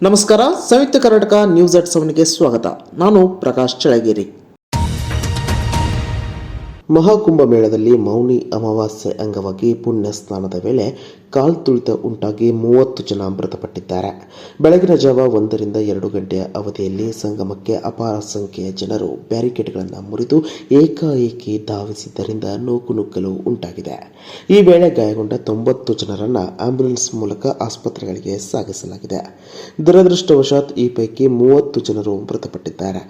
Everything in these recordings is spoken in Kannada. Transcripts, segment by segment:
ನಮಸ್ಕಾರ. ಸಂಯುಕ್ತ ಕರ್ನಾಟಕ ನ್ಯೂಸ್ ಅಟ್ 7ಗೆ ಸ್ವಾಗತ. ನಾನು ಪ್ರಕಾಶ್ ಚಳಗೇರಿ. ಮಹಾಕುಂಭ ಮೇಳದಲ್ಲಿ ಮೌನಿ ಅಮಾವಾಸ್ಯೆ ಅಂಗವಾಗಿ ಪುಣ್ಯ ಸ್ನಾನದ ವೇಳೆ ಕಾಲ್ತುಳಿತ ಉಂಟಾಗಿ 30 ಜನ ಮೃತಪಟ್ಟಿದ್ದಾರೆ. ಬೆಳಗಿನ ಜಾವ 1 ರಿಂದ 2 ಗಂಟೆಯ ಅವಧಿಯಲ್ಲಿ ಸಂಗಮಕ್ಕೆ ಅಪಾರ ಸಂಖ್ಯೆಯ ಜನರು ಬ್ಯಾರಿಕೇಡ್ಗಳನ್ನು ಮುರಿದು ಏಕಾಏಕಿ ಧಾವಿಸಿದ್ದರಿಂದ ನೂಕುನುಗ್ಗಲು ಉಂಟಾಗಿದೆ. ಈ ವೇಳೆ ಗಾಯಗೊಂಡ 90 ಜನರನ್ನು ಆಂಬ್ಯುಲೆನ್ಸ್ ಮೂಲಕ ಆಸ್ಪತ್ರೆಗಳಿಗೆ ಸಾಗಿಸಲಾಗಿದೆ. ದುರದೃಷ್ಟವಶಾತ್ ಈ ಪೈಕಿ 30 ಜನರು ಮೃತಪಟ್ಟಿದ್ದಾರೆ.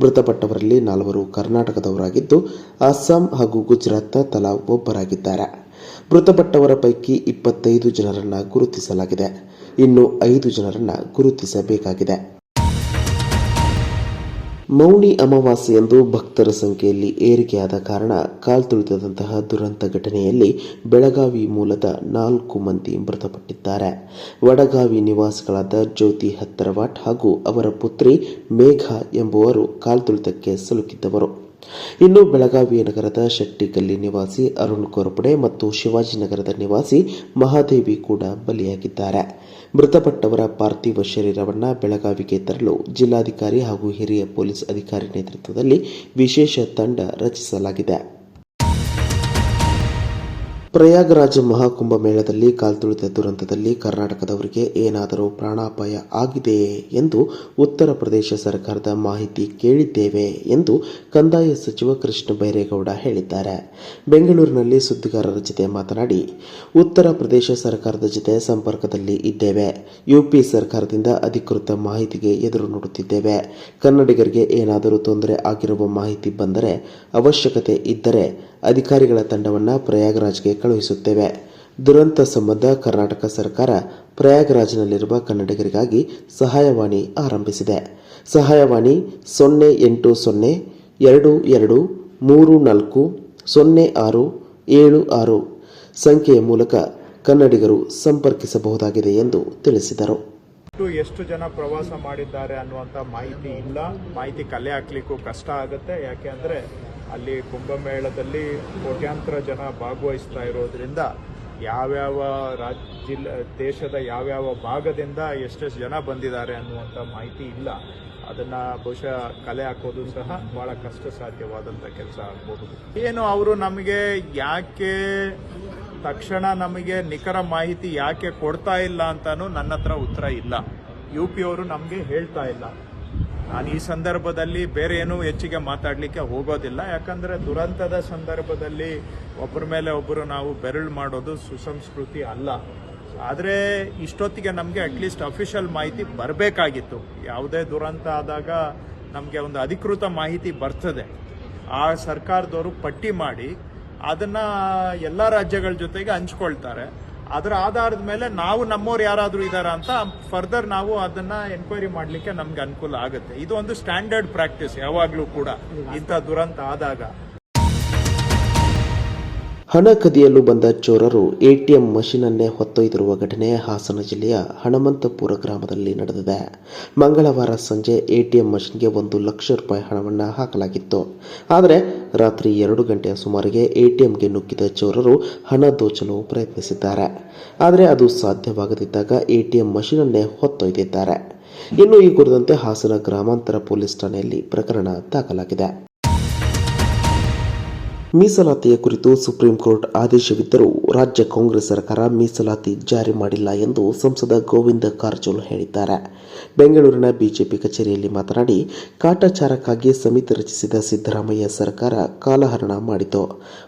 ಮೃತಪಟ್ಟವರಲ್ಲಿ 4 ಕರ್ನಾಟಕದವರಾಗಿದ್ದು, ಅಸ್ಸಾಂ ಹಾಗೂ ಗುಜರಾತ್ನ ತಲಾ ಒಬ್ಬರಾಗಿದ್ದಾರೆ. ಮೃತಪಟ್ಟವರ ಪೈಕಿ 25 ಜನರನ್ನು ಗುರುತಿಸಲಾಗಿದೆ. ಇನ್ನು 5 ಜನರನ್ನು ಗುರುತಿಸಬೇಕಾಗಿದೆ. ಮೌನಿ ಅಮಾವಾಸ್ಯೆಯಂದು ಭಕ್ತರ ಸಂಖ್ಯೆಯಲ್ಲಿ ಏರಿಕೆಯಾದ ಕಾರಣ ಕಾಲ್ತುಳಿತದಂತಹ ದುರಂತ ಘಟನೆಯಲ್ಲಿ ಬೆಳಗಾವಿ ಮೂಲದ 4 ಮಂದಿ ಮೃತಪಟ್ಟಿದ್ದಾರೆ. ವಡಗಾವಿ ನಿವಾಸಿಗಳಾದ ಜ್ಯೋತಿ ಹತ್ತರವಾಟ್ ಹಾಗೂ ಅವರ ಪುತ್ರಿ ಮೇಘ ಎಂಬುವರು ಕಾಲ್ತುಳಿತಕ್ಕೆ ಸಿಲುಕಿದ್ದವರು. ಇನ್ನು ಬೆಳಗಾವಿ ನಗರದ ಶೆಟ್ಟಿಗಲ್ಲಿ ನಿವಾಸಿ ಅರುಣ್ ಕೋರ್ಪಡೆ ಮತ್ತು ಶಿವಾಜಿನಗರದ ನಿವಾಸಿ ಮಹಾದೇವಿ ಕೂಡ ಬಲಿಯಾಗಿದ್ದಾರೆ. ಮೃತಪಟ್ಟವರ ಪಾರ್ಥಿವ ಶರೀರವನ್ನು ಬೆಳಗಾವಿಗೆ ತರಲು ಜಿಲ್ಲಾಧಿಕಾರಿ ಹಾಗೂ ಹಿರಿಯ ಪೊಲೀಸ್ ಅಧಿಕಾರಿ ನೇತೃತ್ವದಲ್ಲಿ ವಿಶೇಷ ತಂಡ ರಚಿಸಲಾಗಿದೆ. ಪ್ರಯಾಗರಾಜ ಮಹಾಕುಂಭ ಮೇಳದಲ್ಲಿ ಕಾಲ್ತುಳಿತ ದುರಂತದಲ್ಲಿ ಕರ್ನಾಟಕದವರಿಗೆ ಏನಾದರೂ ಪ್ರಾಣಾಪಾಯ ಆಗಿದೆಯೇ ಎಂದು ಉತ್ತರ ಪ್ರದೇಶ ಸರ್ಕಾರದ ಮಾಹಿತಿ ಕೇಳಿದ್ದೇವೆ ಎಂದು ಕಂದಾಯ ಸಚಿವ ಕೃಷ್ಣ ಬೈರೇಗೌಡ ಹೇಳಿದ್ದಾರೆ. ಬೆಂಗಳೂರಿನಲ್ಲಿ ಸುದ್ದಿಗಾರರ ಜತೆ ಮಾತನಾಡಿ, ಉತ್ತರ ಪ್ರದೇಶ ಸರ್ಕಾರದ ಜತೆ ಸಂಪರ್ಕದಲ್ಲಿ ಇದ್ದೇವೆ. ಯುಪಿ ಸರ್ಕಾರದಿಂದ ಅಧಿಕೃತ ಮಾಹಿತಿಗೆ ಎದುರು ನೋಡುತ್ತಿದ್ದೇವೆ. ಕನ್ನಡಿಗರಿಗೆ ಏನಾದರೂ ತೊಂದರೆ ಆಗಿರುವ ಮಾಹಿತಿ ಬಂದರೆ ಅವಶ್ಯಕತೆ ಇದ್ದರೆ ಅಧಿಕಾರಿಗಳ ತಂಡವನ್ನು ಪ್ರಯಾಗರಾಜ್ಗೆ ಕಳುಹಿಸುತ್ತೇವೆ. ದುರಂತ ಸಂಬಂಧ ಕರ್ನಾಟಕ ಸರ್ಕಾರ ಪ್ರಯಾಗರಾಜ್ನಲ್ಲಿರುವ ಕನ್ನಡಿಗರಿಗಾಗಿ ಸಹಾಯವಾಣಿ ಆರಂಭಿಸಿದೆ. ಸಹಾಯವಾಣಿ 08022340676 ಸಂಖ್ಯೆಯ ಮೂಲಕ ಕನ್ನಡಿಗರು ಸಂಪರ್ಕಿಸಬಹುದಾಗಿದೆ ಎಂದು ತಿಳಿಸಿದರು. ಎಷ್ಟು ಜನ ಪ್ರವಾಸ ಮಾಡಿದ್ದಾರೆ ಅನ್ನುವಂಥ ಮಾಹಿತಿ ಇಲ್ಲ. ಮಾಹಿತಿ ಕಲೆ ಹಾಕ್ಲಿಕ್ಕೂ ಕಷ್ಟ ಆಗುತ್ತೆ. ಯಾಕೆ ಅಂದರೆ ಅಲ್ಲಿ ಕುಂಭಮೇಳದಲ್ಲಿ ಕೋಟ್ಯಾಂತರ ಜನ ಭಾಗವಹಿಸ್ತಾ ಇರೋದ್ರಿಂದ ಯಾವ್ಯಾವ ದೇಶದ ಯಾವ್ಯಾವ ಭಾಗದಿಂದ ಎಷ್ಟೆಷ್ಟು ಜನ ಬಂದಿದ್ದಾರೆ ಅನ್ನುವಂಥ ಮಾಹಿತಿ ಇಲ್ಲ. ಅದನ್ನು ಬಹುಶಃ ಕಲೆ ಹಾಕೋದು ಸಹ ಬಹಳ ಕಷ್ಟ ಸಾಧ್ಯವಾದಂಥ ಕೆಲಸ ಆಗ್ಬೋದು. ಏನು ಅವರು ನಮಗೆ ಯಾಕೆ ತಕ್ಷಣ ನಮಗೆ ನಿಖರ ಮಾಹಿತಿ ಯಾಕೆ ಕೊಡ್ತಾ ಇಲ್ಲ ಅಂತಾನು ನನ್ನ ಹತ್ರ ಉತ್ತರ ಇಲ್ಲ. UP ಅವರು ನಮಗೆ ಹೇಳ್ತಾ ಇಲ್ಲ. ನಾನು ಈ ಸಂದರ್ಭದಲ್ಲಿ ಬೇರೆ ಏನೂ ಹೆಚ್ಚಿಗೆ ಮಾತಾಡಲಿಕ್ಕೆ ಹೋಗೋದಿಲ್ಲ. ಯಾಕಂದರೆ ದುರಂತದ ಸಂದರ್ಭದಲ್ಲಿ ಒಬ್ಬರ ಮೇಲೆ ಒಬ್ಬರು ನಾವು ಬೆರಳು ಮಾಡೋದು ಸುಸಂಸ್ಕೃತಿ ಅಲ್ಲ. ಆದರೆ ಇಷ್ಟೊತ್ತಿಗೆ ನಮಗೆ ಅಟ್ಲೀಸ್ಟ್ ಅಫಿಷಿಯಲ್ ಮಾಹಿತಿ ಬರಬೇಕಾಗಿತ್ತು. ಯಾವುದೇ ದುರಂತ ಆದಾಗ ನಮಗೆ ಒಂದು ಅಧಿಕೃತ ಮಾಹಿತಿ ಬರ್ತದೆ. ಆ ಸರ್ಕಾರದವರು ಪಟ್ಟಿ ಮಾಡಿ ಅದನ್ನು ಎಲ್ಲ ರಾಜ್ಯಗಳ ಜೊತೆಗೆ ಹಂಚ್ಕೊಳ್ತಾರೆ. ಅದರ ಆಧಾರದ ಮೇಲೆ ನಾವು ನಮ್ಮವ್ರು ಯಾರಾದರೂ ಇದ್ದಾರಾ ಅಂತ ಫರ್ದರ್ ನಾವು ಅದನ್ನ ಎನ್ಕ್ವೈರಿ ಮಾಡಲಿಕ್ಕೆ ನಮ್ಗೆ ಅನುಕೂಲ ಆಗುತ್ತೆ. ಇದು ಒಂದು ಸ್ಟ್ಯಾಂಡರ್ಡ್ ಪ್ರಾಕ್ಟೀಸ್ ಯಾವಾಗಲೂ ಕೂಡ ಇಂಥ ದುರಂತ ಆದಾಗ. ಹಣ ಕದಿಯಲು ಬಂದ ಚೋರರು ಎಟಿಎಂ ಮಷೀನನ್ನೇ ಹೊತ್ತೊಯ್ದಿರುವ ಘಟನೆ ಹಾಸನ ಜಿಲ್ಲೆಯ ಹಣಮಂತಪುರ ಗ್ರಾಮದಲ್ಲಿ ನಡೆದಿದೆ. ಮಂಗಳವಾರ ಸಂಜೆ ಎಟಿಎಂ ಮಷೀನ್ಗೆ 1 ಲಕ್ಷ ರೂಪಾಯಿ ಹಣವನ್ನು ಹಾಕಲಾಗಿತ್ತು. ಆದರೆ ರಾತ್ರಿ 2 ಗಂಟೆಯ ಸುಮಾರಿಗೆ ಎಟಿಎಂಗೆ ನುಗ್ಗಿದ ಚೋರರು ಹಣ ದೋಚಲು ಪ್ರಯತ್ನಿಸಿದ್ದಾರೆ. ಆದರೆ ಅದು ಸಾಧ್ಯವಾಗದಿದ್ದಾಗ ಎಟಿಎಂ ಮಷೀನನ್ನೇ ಹೊತ್ತೊಯ್ದಿದ್ದಾರೆ. ಇನ್ನು ಈ ಕುರಿತಂತೆ ಹಾಸನ ಗ್ರಾಮಾಂತರ ಪೊಲೀಸ್ ಠಾಣೆಯಲ್ಲಿ ಪ್ರಕರಣ ದಾಖಲಾಗಿದೆ. ಮೀಸಲಾತಿಯ ಕುರಿತು ಸುಪ್ರೀಂ ಕೋರ್ಟ್ ಆದೇಶವಿದ್ದರೂ ರಾಜ್ಯ ಕಾಂಗ್ರೆಸ್ ಸರ್ಕಾರ ಮೀಸಲಾತಿ ಜಾರಿ ಮಾಡಿಲ್ಲ ಎಂದು ಸಂಸದ ಗೋವಿಂದ ಕಾರಜೋಳ ಹೇಳಿದ್ದಾರೆ. ಬೆಂಗಳೂರಿನ ಬಿಜೆಪಿ ಕಚೇರಿಯಲ್ಲಿ ಮಾತನಾಡಿ, ಕಾಟಾಚಾರಕ್ಕಾಗಿ ಸಮಿತಿ ರಚಿಸಿದ ಸಿದ್ದರಾಮಯ್ಯ ಸರ್ಕಾರ ಕಾಲಹರಣ ಮಾಡಿತು.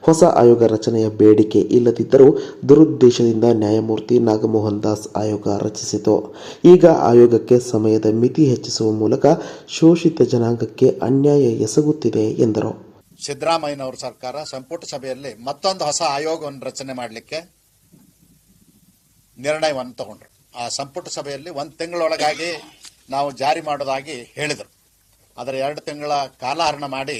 ಹೊಸ ಆಯೋಗ ರಚನೆಯ ಬೇಡಿಕೆ ಇಲ್ಲದಿದ್ದರೂ ದುರುದ್ದೇಶದಿಂದ ನ್ಯಾಯಮೂರ್ತಿ ನಾಗಮೋಹನ್ ದಾಸ್ ಆಯೋಗ ರಚಿಸಿತು. ಈಗ ಆಯೋಗಕ್ಕೆ ಸಮಯದ ಮಿತಿ ಹೆಚ್ಚಿಸುವ ಮೂಲಕ ಶೋಷಿತ ಜನಾಂಗಕ್ಕೆ ಅನ್ಯಾಯ ಎಸಗುತ್ತಿದೆ ಎಂದರು. ಸಿದ್ದರಾಮಯ್ಯನವರ ಸರ್ಕಾರ ಸಂಪುಟ ಸಭೆಯಲ್ಲಿ ಮತ್ತೊಂದು ಹೊಸ ಆಯೋಗವನ್ನು ರಚನೆ ಮಾಡಲಿಕ್ಕೆ ನಿರ್ಣಯವನ್ನು ತಗೊಂಡ್ರು. ಆ ಸಂಪುಟ ಸಭೆಯಲ್ಲಿ 1 ತಿಂಗಳೊಳಗಾಗಿ ನಾವು ಜಾರಿ ಮಾಡೋದಾಗಿ ಹೇಳಿದರು. ಅದರ 2 ತಿಂಗಳ ಕಾಲಹರಣ ಮಾಡಿ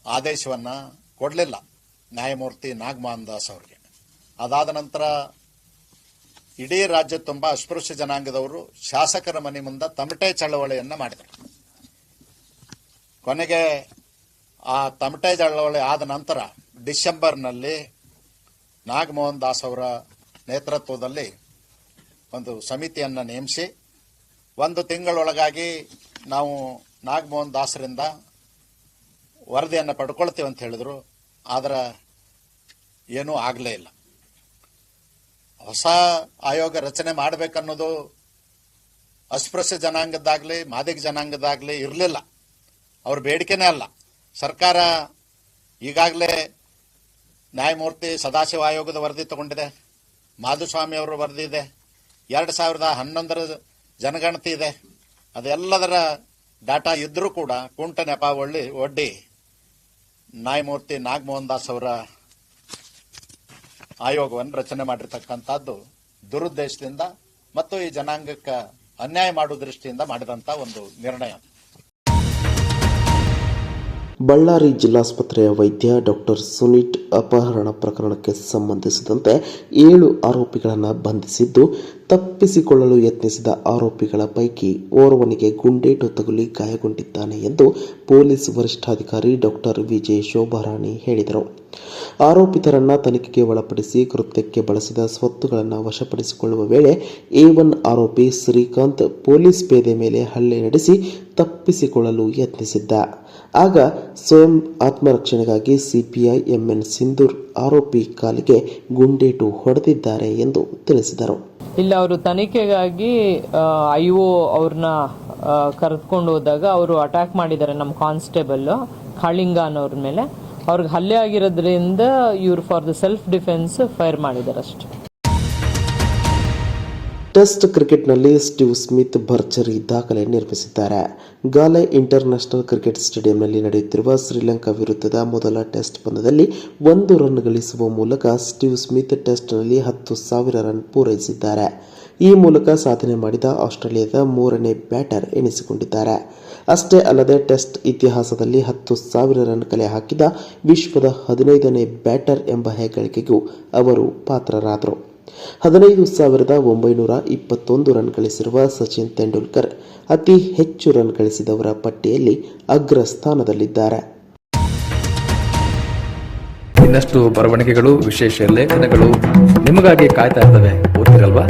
ಆದೇಶವನ್ನು ಕೊಡಲಿಲ್ಲ ನ್ಯಾಯಮೂರ್ತಿ ನಾಗಮೋಹನ್ ದಾಸ್ ಅವರಿಗೆ. ಅದಾದ ನಂತರ ಇಡೀ ರಾಜ್ಯ ತುಂಬ ಅಸ್ಪೃಶ್ಯ ಜನಾಂಗದವರು ಶಾಸಕರ ಮನೆ ಮುಂದೆ ತಮಟೆ ಚಳವಳಿಯನ್ನು ಮಾಡಿದರು. ಕೊನೆಗೆ ಆ ತಮಟೆ ಚಳವಳಿ ಆದ ನಂತರ ಡಿಸೆಂಬರ್ನಲ್ಲಿ ನಾಗಮೋಹನ್ ದಾಸ್ ಅವರ ನೇತೃತ್ವದಲ್ಲಿ ಒಂದು ಸಮಿತಿಯನ್ನು ನೇಮಿಸಿ 1 ತಿಂಗಳೊಳಗಾಗಿ ನಾವು ನಾಗಮೋಹನ್ ದಾಸರಿಂದ ವರದಿಯನ್ನು ಪಡ್ಕೊಳ್ತೀವಿ ಅಂತ ಹೇಳಿದ್ರು. ಆದರೆ ಏನೂ ಆಗಲೇ ಇಲ್ಲ. ಹೊಸ ಆಯೋಗ ರಚನೆ ಮಾಡಬೇಕನ್ನೋದು ಅಸ್ಪೃಶ್ಯ ಜನಾಂಗದಾಗಲಿ ಮಾದಿಗ ಜನಾಂಗದಾಗಲಿ ಇರಲಿಲ್ಲ. ಅವ್ರ ಬೇಡಿಕೆನೇ ಅಲ್ಲ. ಸರ್ಕಾರ ಈಗಾಗಲೇ ನ್ಯಾಯಮೂರ್ತಿ ಸದಾಶಿವ ಆಯೋಗದ ವರದಿ ತಗೊಂಡಿದೆ, ಮಾಧುಸ್ವಾಮಿ ಅವರ ವರದಿ ಇದೆ, 2011 ಜನಗಣತಿ ಇದೆ. ಅದೆಲ್ಲದರ ಡಾಟಾ ಇದ್ರೂ ಕೂಡ ಕುಂಟ ನೆಪ ಒಡ್ಡಿ ನ್ಯಾಯಮೂರ್ತಿ ನಾಗಮೋಹನ್ ದಾಸ್ ಅವರ ಆಯೋಗವನ್ನು ರಚನೆ ಮಾಡಿರ್ತಕ್ಕಂಥದ್ದು ದುರುದ್ದೇಶದಿಂದ ಮತ್ತು ಈ ಜನಾಂಗಕ್ಕೆ ಅನ್ಯಾಯ ಮಾಡುವ ದೃಷ್ಟಿಯಿಂದ ಮಾಡಿದಂಥ ಒಂದು ನಿರ್ಣಯ. ಬಳ್ಳಾರಿ ಜಿಲ್ಲಾಸ್ಪತ್ರೆಯ ವೈದ್ಯ ಡಾಕ್ಟರ್ ಸುನೀಟ್ ಅಪಹರಣ ಪ್ರಕರಣಕ್ಕೆ ಸಂಬಂಧಿಸಿದಂತೆ 7 ಆರೋಪಿಗಳನ್ನು ಬಂಧಿಸಿದ್ದು, ತಪ್ಪಿಸಿಕೊಳ್ಳಲು ಯತ್ನಿಸಿದ ಆರೋಪಿಗಳ ಪೈಕಿ ಓರ್ವನಿಗೆ ಗುಂಡೇಟು ತಗುಲಿ ಗಾಯಗೊಂಡಿದ್ದಾನೆ ಎಂದು ಪೊಲೀಸ್ ವರಿಷ್ಠಾಧಿಕಾರಿ ಡಾಕ್ಟರ್ ವಿಜಯ್ ಶೋಭಾರಾಣಿ ಹೇಳಿದರು. ಆರೋಪಿತರನ್ನ ತನಿಖೆಗೆ ಒಳಪಡಿಸಿ ಕೃತ್ಯಕ್ಕೆ ಬಳಸಿದ ಸ್ವತ್ತುಗಳನ್ನು ವಶಪಡಿಸಿಕೊಳ್ಳುವ ವೇಳೆ A1 ಆರೋಪಿ ಶ್ರೀಕಾಂತ್ ಪೊಲೀಸ್ ಪೇದೆ ಮೇಲೆ ಹಲ್ಲೆ ನಡೆಸಿ ತಪ್ಪಿಸಿಕೊಳ್ಳಲು ಯತ್ನಿಸಿದ್ದ. ಆಗ ಸ್ವಯಂ ಆತ್ಮರಕ್ಷಣೆಗಾಗಿ ಸಿಪಿಐ MN ಸಿಂಧೂರ್ ಆರೋಪಿ ಕಾಲಿಗೆ ಗುಂಡೇಟು ಹೊಡೆದಿದ್ದಾರೆ ಎಂದು ತಿಳಿಸಿದರು. ಇಲ್ಲ, ಅವರು ತನಿಖೆಗಾಗಿ IO ಅವ್ರನ್ನ ಕರೆದುಕೊಂಡು ಹೋದಾಗ ಅವರು ಅಟ್ಯಾಕ್ ಮಾಡಿದ್ದಾರೆ. ನಮ್ಮ ಕಾನ್ಸ್ಟೇಬಲ್ ಕಾಳಿಂಗ ಅನ್ನೋರ ಮೇಲೆ ಅವ್ರಿಗೆ ಹಲ್ಲೆ ಆಗಿರೋದ್ರಿಂದ ಇವರು for the self defence fire ಮಾಡಿದ್ದಾರೆ ಅಷ್ಟೇ. ಟೆಸ್ಟ್ ಕ್ರಿಕೆಟ್ನಲ್ಲಿ ಸ್ಟೀವ್ ಸ್ಮಿತ್ ಭರ್ಜರಿ ದಾಖಲೆ ನಿರ್ಮಿಸಿದ್ದಾರೆ. ಗಾಲೆ ಇಂಟರ್ನ್ಯಾಷನಲ್ ಕ್ರಿಕೆಟ್ ಸ್ಟೇಡಿಯಂನಲ್ಲಿ ನಡೆಯುತ್ತಿರುವ ಶ್ರೀಲಂಕಾ ವಿರುದ್ಧದ ಮೊದಲ ಟೆಸ್ಟ್ ಪಂದ್ಯದಲ್ಲಿ 1 ರನ್ ಗಳಿಸುವ ಮೂಲಕ ಸ್ಟೀವ್ ಸ್ಮಿತ್ ಟೆಸ್ಟ್ನಲ್ಲಿ 10,000 ರನ್ ಪೂರೈಸಿದ್ದಾರೆ. ಈ ಮೂಲಕ ಸಾಧನೆ ಮಾಡಿದ ಆಸ್ಟ್ರೇಲಿಯಾದ 3ನೇ ಬ್ಯಾಟರ್ ಎನಿಸಿಕೊಂಡಿದ್ದಾರೆ. ಅಷ್ಟೇ ಅಲ್ಲದೆ ಟೆಸ್ಟ್ ಇತಿಹಾಸದಲ್ಲಿ 10,000 ರನ್ ಕಲೆ ಹಾಕಿದ ವಿಶ್ವದ 15ನೇ ಬ್ಯಾಟರ್ ಎಂಬ ಹೆಗ್ಗಳಿಕೆಗೂ ಅವರು ಪಾತ್ರರಾದರು. 15,921 ರನ್ ಗಳಿಸಿರುವ ಸಚಿನ್ ತೆಂಡೂಲ್ಕರ್ ಅತಿ ಹೆಚ್ಚು ರನ್ ಗಳಿಸಿದವರ ಪಟ್ಟಿಯಲ್ಲಿ ಅಗ್ರ ಸ್ಥಾನದಲ್ಲಿದ್ದಾರೆ. ಇನ್ನಷ್ಟು ಬರವಣಿಗೆಗಳು, ವಿಶೇಷ ಲೇಖನಗಳು ನಿಮಗಾಗಿ ಕಾಯ್ತಾ ಇರ್ತವೆ. ಓದ್ತಿರಲ್ವಾ?